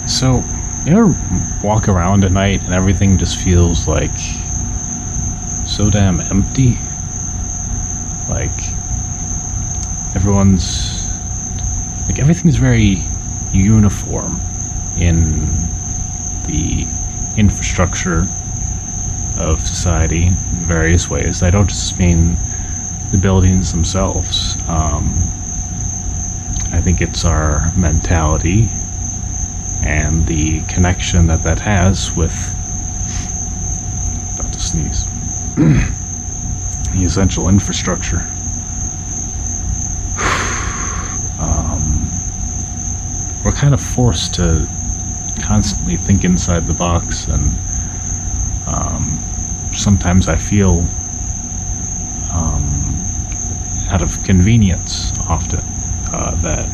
So, you ever walk around at night and everything just feels like so damn empty? Like, everyone's. Like, everything's very uniform in the infrastructure of society in various ways. I don't just mean the buildings themselves. I think it's our mentality and the connection that that has with, about to sneeze, the essential infrastructure. We're kind of forced to constantly think inside the box, and sometimes I feel out of convenience often that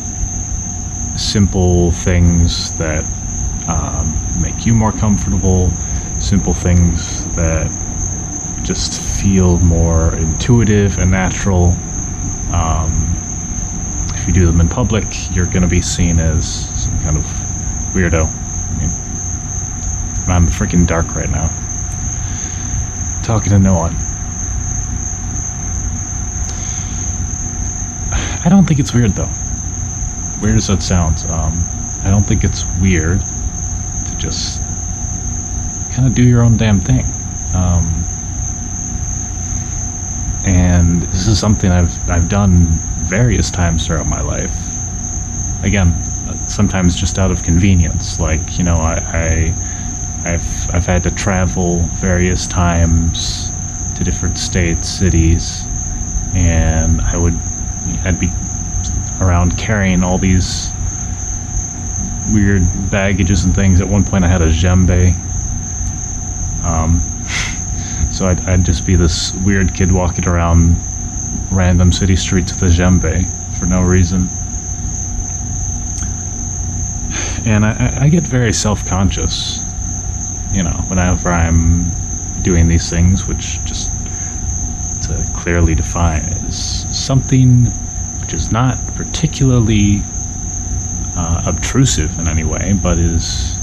simple things that make you more comfortable, simple things that just feel more intuitive and natural. If you do them in public, you're going to be seen as some kind of weirdo. I mean, I'm freaking dark right now, talking to no one. I don't think it's weird, though. Weird as that sounds, I don't think it's weird to just kind of do your own damn thing. And this is something I've done various times throughout my life. Again, sometimes just out of convenience. Like, you know, I've had to travel various times to different states, cities, and I'd be around carrying all these weird baggages and things. At one point I had a djembe. So I'd just be this weird kid walking around random city streets with a djembe for no reason. And I get very self-conscious, you know, whenever I'm doing these things, which, just to clearly define, is something which is not particularly obtrusive in any way, but is,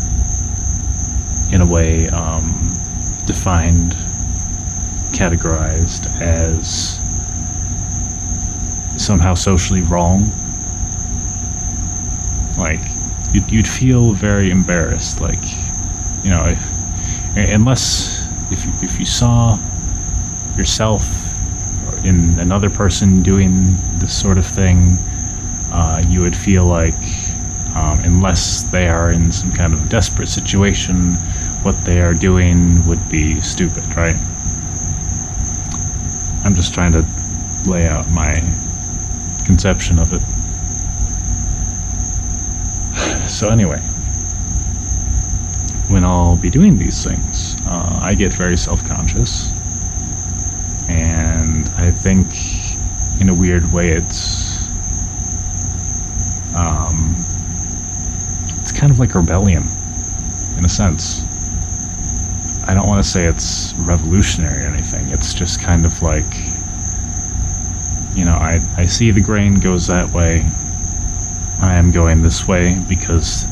in a way, defined, categorized as somehow socially wrong. Like, you'd feel very embarrassed, like, you know, if you saw yourself in another person doing this sort of thing, you would feel like, unless they are in some kind of desperate situation, what they are doing would be stupid, right? I'm just trying to lay out my conception of it. So anyway, when I'll be doing these things, I get very self-conscious, and I think, in a weird way, it's kind of like rebellion, in a sense. I don't want to say it's revolutionary or anything. It's just kind of like, you know, I see the grain goes that way. I am going this way because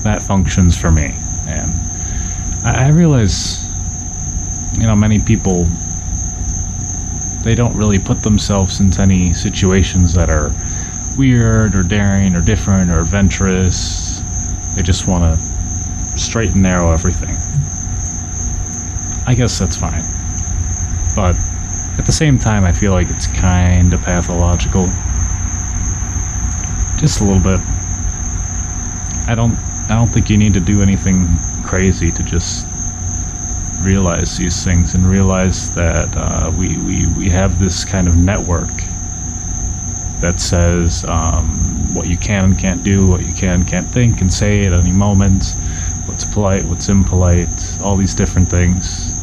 that functions for me. And I realize, you know, many people, they don't really put themselves into any situations that are weird or daring or different or adventurous. They just want to straight and narrow everything. I guess that's fine. But at the same time, I feel like it's kind of pathological. Just a little bit. I don't think you need to do anything crazy to just realize these things and realize that we have this kind of network that says what you can and can't do, what you can and can't think and say at any moment, what's polite, what's impolite, all these different things.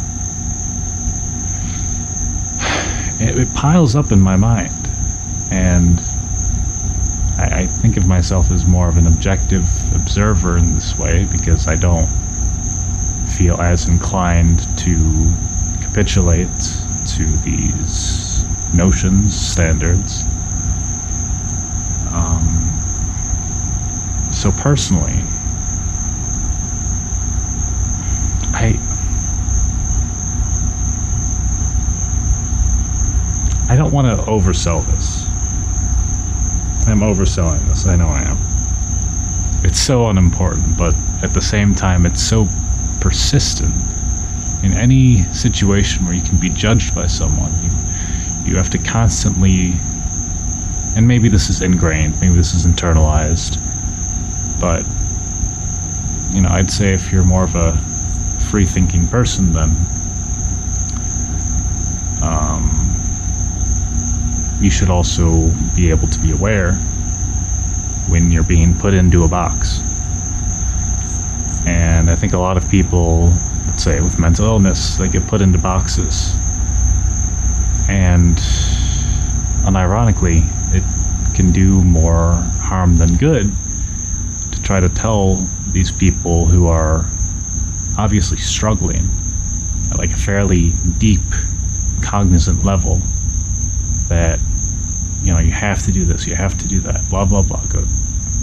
It piles up in my mind, and I think of myself as more of an objective observer in this way, because I don't feel as inclined to capitulate to these notions, standards. So personally, I don't want to oversell this. I'm overselling this, I know I am. It's so unimportant, but at the same time, it's so persistent. In any situation where you can be judged by someone, you have to constantly, and maybe this is ingrained, maybe this is internalized, but, you know, I'd say if you're more of a free-thinking person, then you should also be able to be aware when you're being put into a box. And I think a lot of people, let's say with mental illness, they get put into boxes. And unironically, it can do more harm than good to try to tell these people who are obviously struggling at like a fairly deep cognizant level that, you know, you have to do this, you have to do that, blah blah blah, go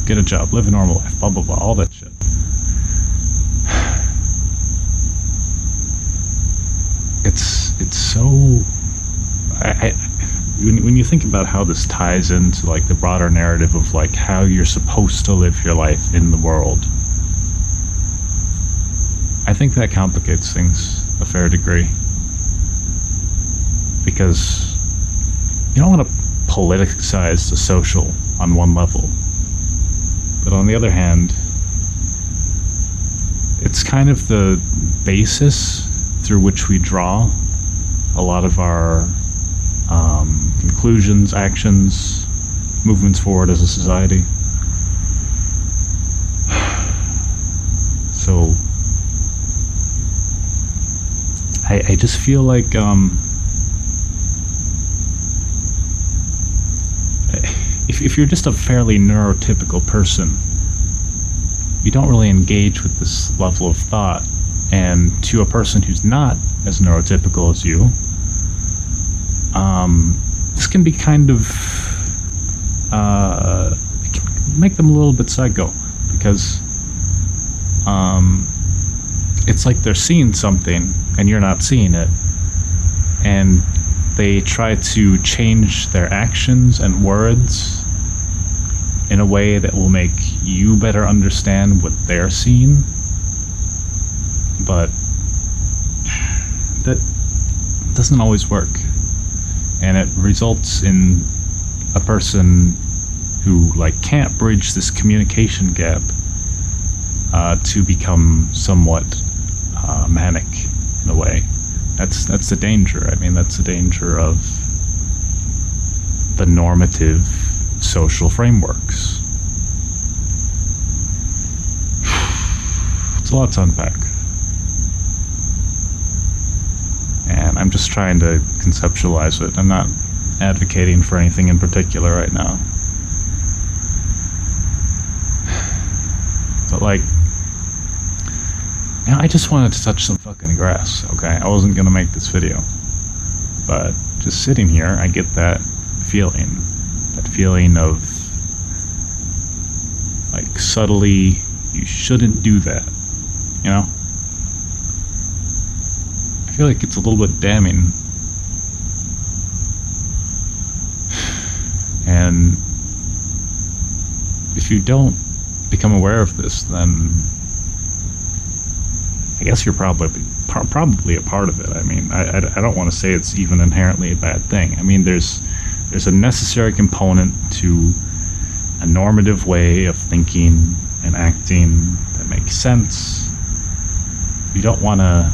get a job, live a normal life, blah blah blah, all that shit. It's so when you think about how this ties into like the broader narrative of like how you're supposed to live your life in the world, I think that complicates things a fair degree, because you don't want to politicize the social on one level, but on the other hand, it's kind of the basis through which we draw a lot of our conclusions, actions, movements forward as a society. So I just feel like if you're just a fairly neurotypical person, you don't really engage with this level of thought. And to a person who's not as neurotypical as you, this can be kind of it can make them a little bit psycho, because it's like they're seeing something and you're not seeing it, and they try to change their actions and words in a way that will make you better understand what they're seeing. But that doesn't always work, and it results in a person who like can't bridge this communication gap to become somewhat manic in a way. That's the danger. I mean, that's the danger of the normative social frameworks. It's a lot to unpack. And I'm just trying to conceptualize it. I'm not advocating for anything in particular right now. But like, you know, I just wanted to touch some fucking grass, okay? I wasn't gonna make this video. But just sitting here, I get that feeling. That feeling of, like, subtly, you shouldn't do that, you know? I feel like it's a little bit damning. And if you don't become aware of this, then I guess you're probably a part of it. I mean, I don't want to say it's even inherently a bad thing. I mean, there's a necessary component to a normative way of thinking and acting that makes sense. You don't want to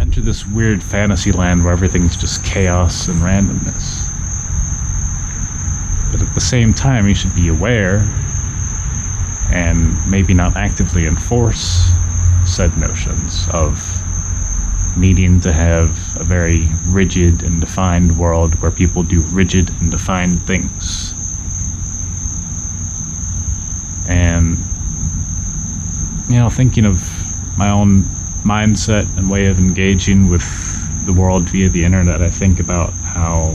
enter this weird fantasy land where everything's just chaos and randomness. But at the same time, you should be aware and maybe not actively enforce said notions of needing to have a very rigid and defined world where people do rigid and defined things. And, you know, thinking of my own mindset and way of engaging with the world via the internet, I think about how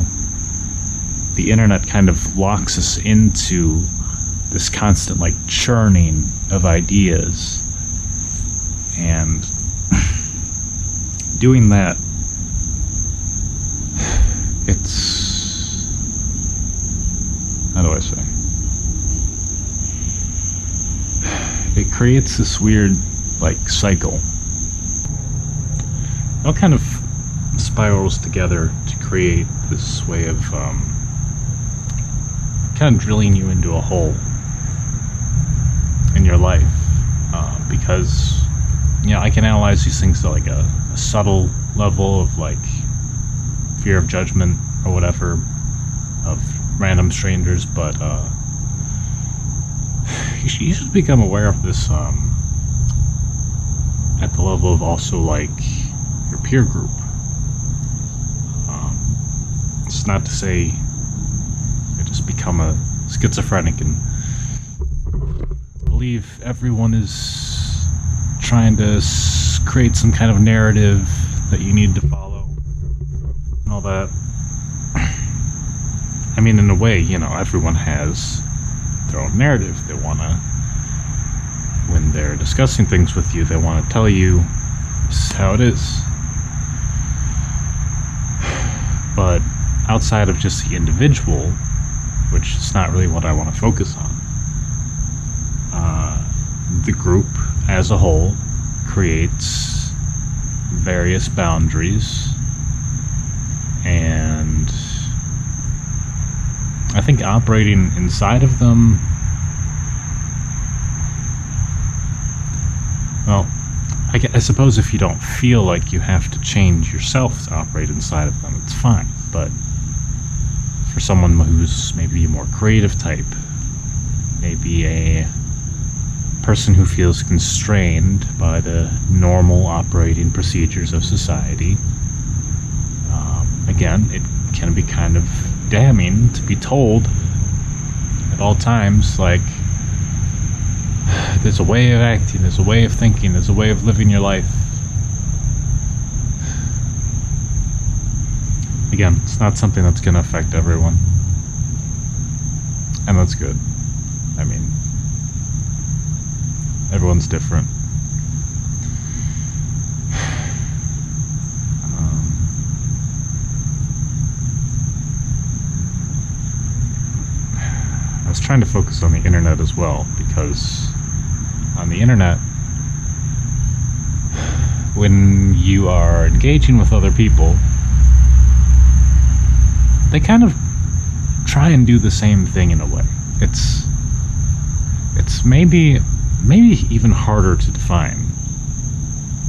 the internet kind of locks us into this constant, like, churning of ideas. And doing that it's, how do I say? It creates this weird, like, cycle. It all kind of spirals together to create this way of kind of drilling you into a hole in your life, because, you know, I can analyze these things at like a subtle level of like fear of judgment or whatever of random strangers, but you should become aware of this at the level of also like your peer group. It's not to say you just become a schizophrenic and believe everyone is trying to create some kind of narrative that you need to follow and all that. I mean, in a way, you know, everyone has their own narrative. They want to, when they're discussing things with you, they want to tell you this is how it is. But outside of just the individual, which is not really what I want to focus on, the group as a whole creates various boundaries, and I think operating inside of them, well, I suppose if you don't feel like you have to change yourself to operate inside of them, it's fine. But for someone who's maybe a more creative type, maybe a person who feels constrained by the normal operating procedures of society, again, it can be kind of damning to be told at all times, like, there's a way of acting, there's a way of thinking, there's a way of living your life. Again, it's not something that's going to affect everyone. And that's good. I mean, everyone's different. I was trying to focus on the internet as well, because on the internet, when you are engaging with other people, they kind of try and do the same thing in a way. It's maybe even harder to define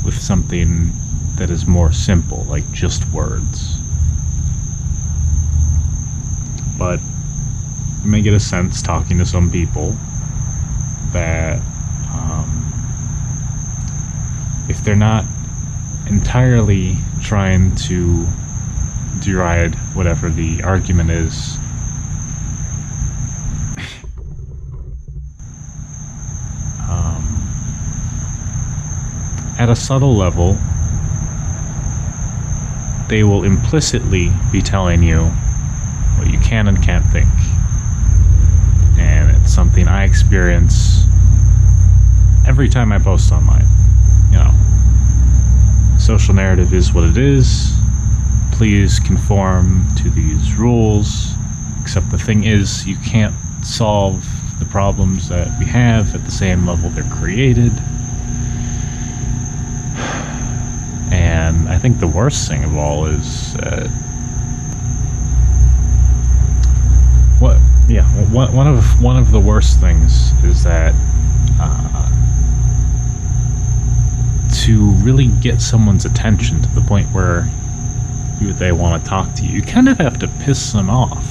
with something that is more simple, like just words. But you may get a sense talking to some people that if they're not entirely trying to deride whatever the argument is, at a subtle level, they will implicitly be telling you what you can and can't think. And it's something I experience every time I post online. You know, social narrative is what it is. Please conform to these rules. Except the thing is, you can't solve the problems that we have at the same level they're created. And I think the worst thing of all is one of the worst things is that to really get someone's attention to the point where they want to talk to you, you kind of have to piss them off.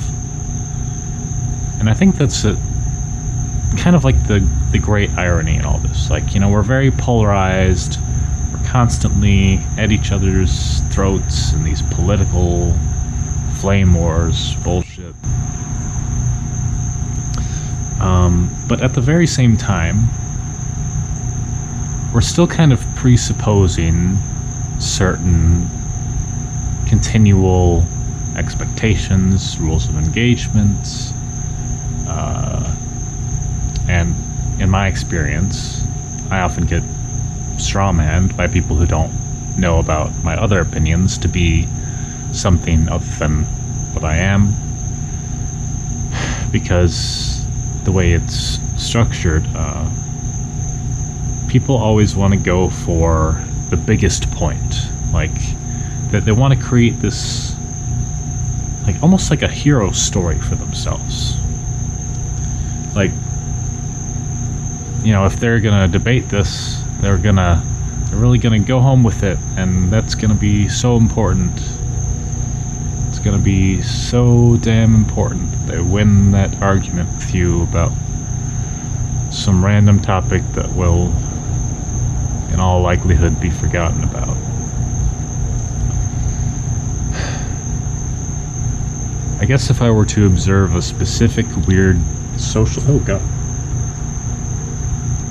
And I think that's kind of like the great irony in all this. Like, you know, we're very polarized. We're constantly at each other's throats in these political flame wars bullshit. But at the very same time, we're still kind of presupposing certain continual expectations, rules of engagement, and in my experience, I often get strawmanned by people who don't know about my other opinions to be something other than but I am, because the way it's structured, people always want to go for the biggest point, like that they want to create this, like almost like a hero story for themselves. Like, you know, if they're gonna debate this, they're really gonna go home with it, and that's gonna be so important. It's gonna be so damn important that they win that argument with you about some random topic that will, in all likelihood, be forgotten about. I guess if I were to observe a specific weird social... Oh, God.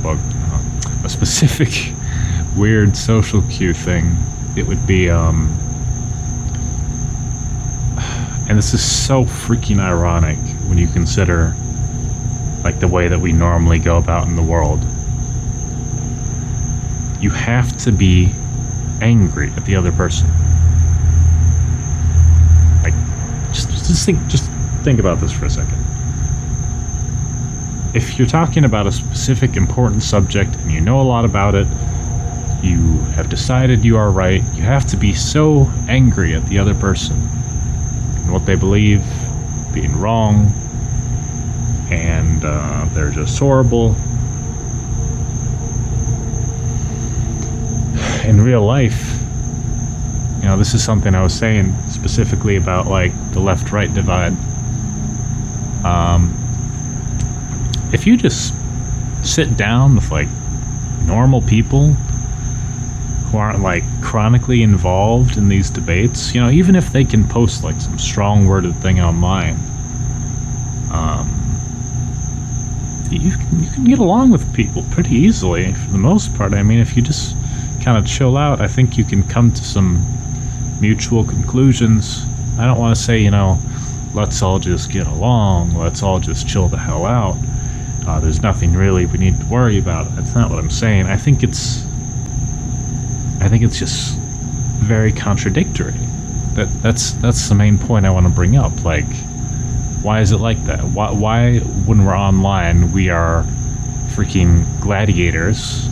Bug. A specific weird social cue thing, it would be, and this is so freaking ironic when you consider, like, the way that we normally go about in the world. You have to be angry at the other person. Like, just think about this for a second. If you're talking about a specific important subject and you know a lot about it, you have decided you are right, you have to be so angry at the other person and what they believe being wrong, and they're just horrible. In real life, you know, this is something I was saying specifically about, like, the left-right divide. If you just sit down with, like, normal people who aren't, like, chronically involved in these debates, you know, even if they can post, like, some strong-worded thing online, you can get along with people pretty easily, for the most part. I mean, if you just kind of chill out, I think you can come to some mutual conclusions. I don't want to say, you know, let's all just get along, let's all just chill the hell out. There's nothing really we need to worry about. That's not what I'm saying. I think it's just very contradictory. That's the main point I want to bring up. Like, why is it like that? Why when we're online we are freaking gladiators,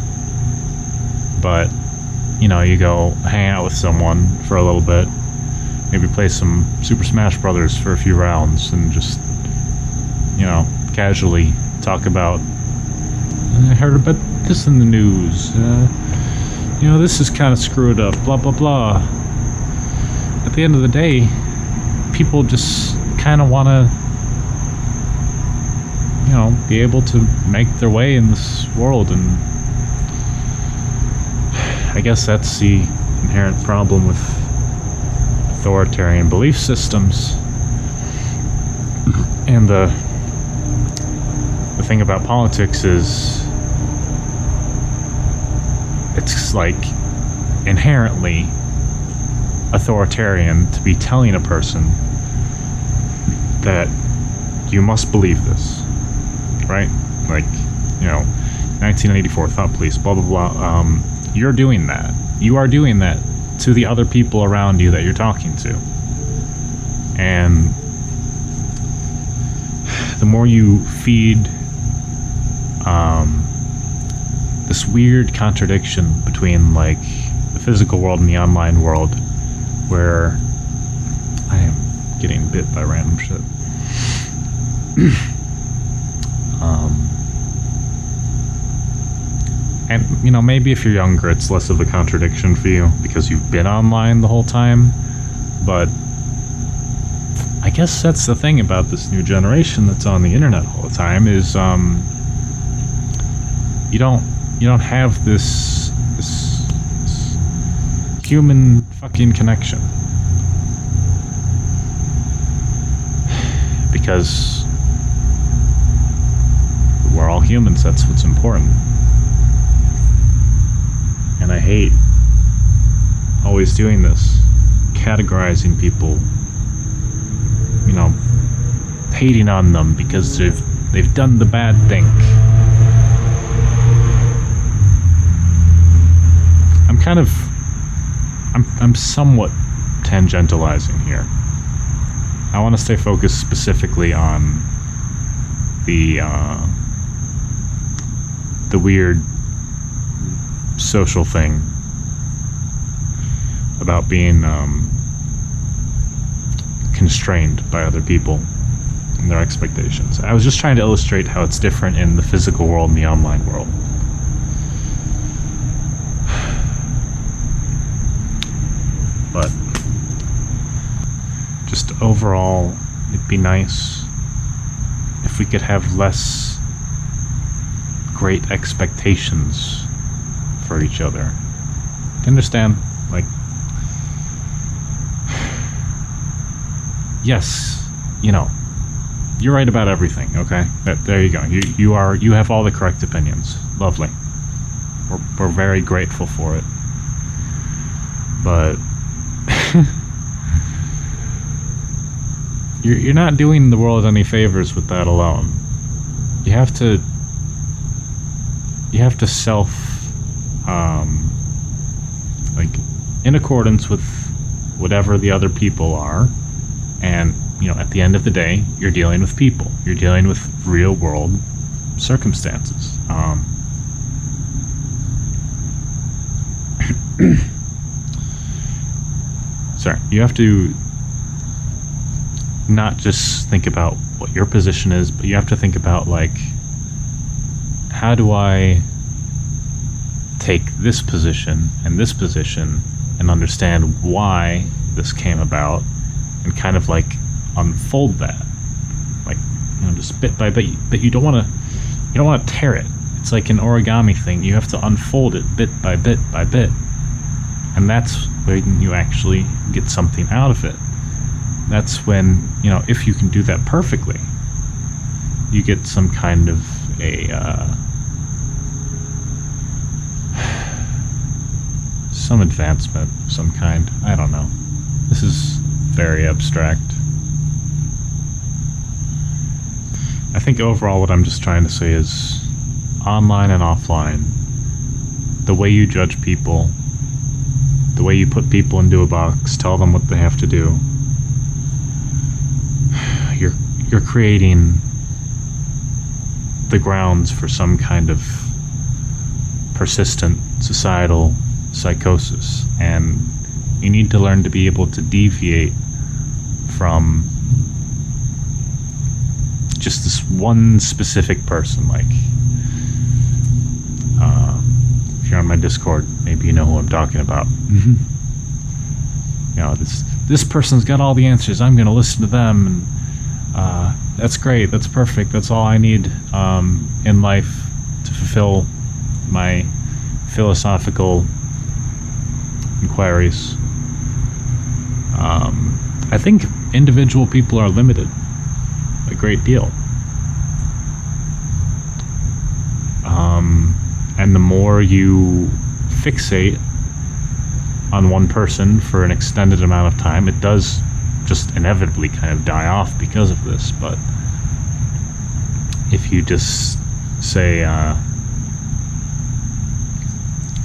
but, you know, you go hang out with someone for a little bit, maybe play some Super Smash Brothers for a few rounds, and just, you know, casually talk about, I heard about this in the news, you know, this is kind of screwed up, blah blah blah. At the end of the day, people just kind of want to, you know, be able to make their way in this world, and I guess that's the inherent problem with authoritarian belief systems. And the thing about politics is, it's like inherently authoritarian to be telling a person that you must believe this, right? Like, you know, 1984 thought police, blah blah blah. You're doing that. You are doing that to the other people around you that you're talking to. And the more you feed this weird contradiction between, like, the physical world and the online world, where I am getting bit by random shit. And, you know, maybe if you're younger, it's less of a contradiction for you because you've been online the whole time. But I guess that's the thing about this new generation that's on the internet all the time is, you don't have this human fucking connection. Because we're all humans, that's what's important. And I hate always doing this, categorizing people, you know, hating on them because they've done the bad thing. I'm somewhat tangentializing here. I want to stay focused specifically on the weird social thing about being constrained by other people and their expectations. I was just trying to illustrate how it's different in the physical world and the online world. But just overall, it'd be nice if we could have less great expectations for each other. Do you understand? Like, yes, you're right about everything, okay? There you go. You have all the correct opinions. Lovely. We're very grateful for it. But you're not doing the world any favors with that alone. You have to self like in accordance with whatever the other people are, and at the end of the day, you're dealing with people. You're dealing with real world circumstances. Sorry, you have to not just think about what your position is, but you have to think about, like, how do I take this position and understand why this came about, and kind of like unfold that, like, just bit by bit. But you don't want to tear it. It's like an origami thing. You have to unfold it bit by bit by bit, and that's when you actually get something out of it. That's when, if you can do that perfectly, you get some kind of some advancement of some kind. I don't know. This is very abstract. I think overall what I'm just trying to say is, online and offline, the way you judge people, the way you put people into a box, tell them what they have to do, you're creating the grounds for some kind of persistent societal psychosis, and you need to learn to be able to deviate from just this one specific person. Like, if you're on my Discord, maybe you know who I'm talking about. This person's got all the answers. I'm going to listen to them, and that's great. That's perfect. That's all I need in life to fulfill my philosophical inquiries. I think individual people are limited a great deal. And the more you fixate on one person for an extended amount of time, it does just inevitably kind of die off because of this. But if you just say,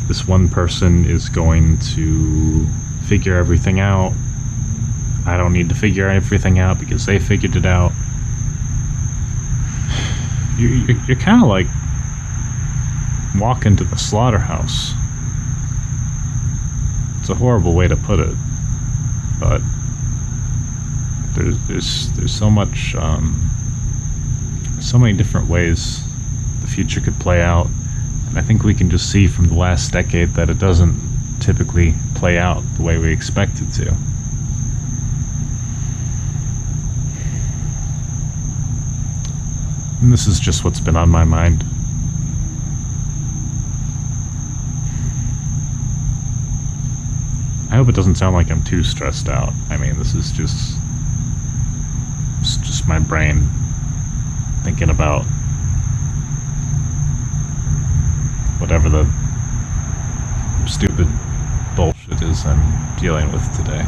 this one person is going to figure everything out, I don't need to figure everything out because they figured it out, you're kind of like walking to the slaughterhouse. It's a horrible way to put it, but there's so much, so many different ways the future could play out, and I think we can just see from the last decade that it doesn't typically play out the way we expect it to. And this is just what's been on my mind. I hope it doesn't sound like I'm too stressed out. I mean, this is just my brain thinking about whatever the stupid bullshit is I'm dealing with today.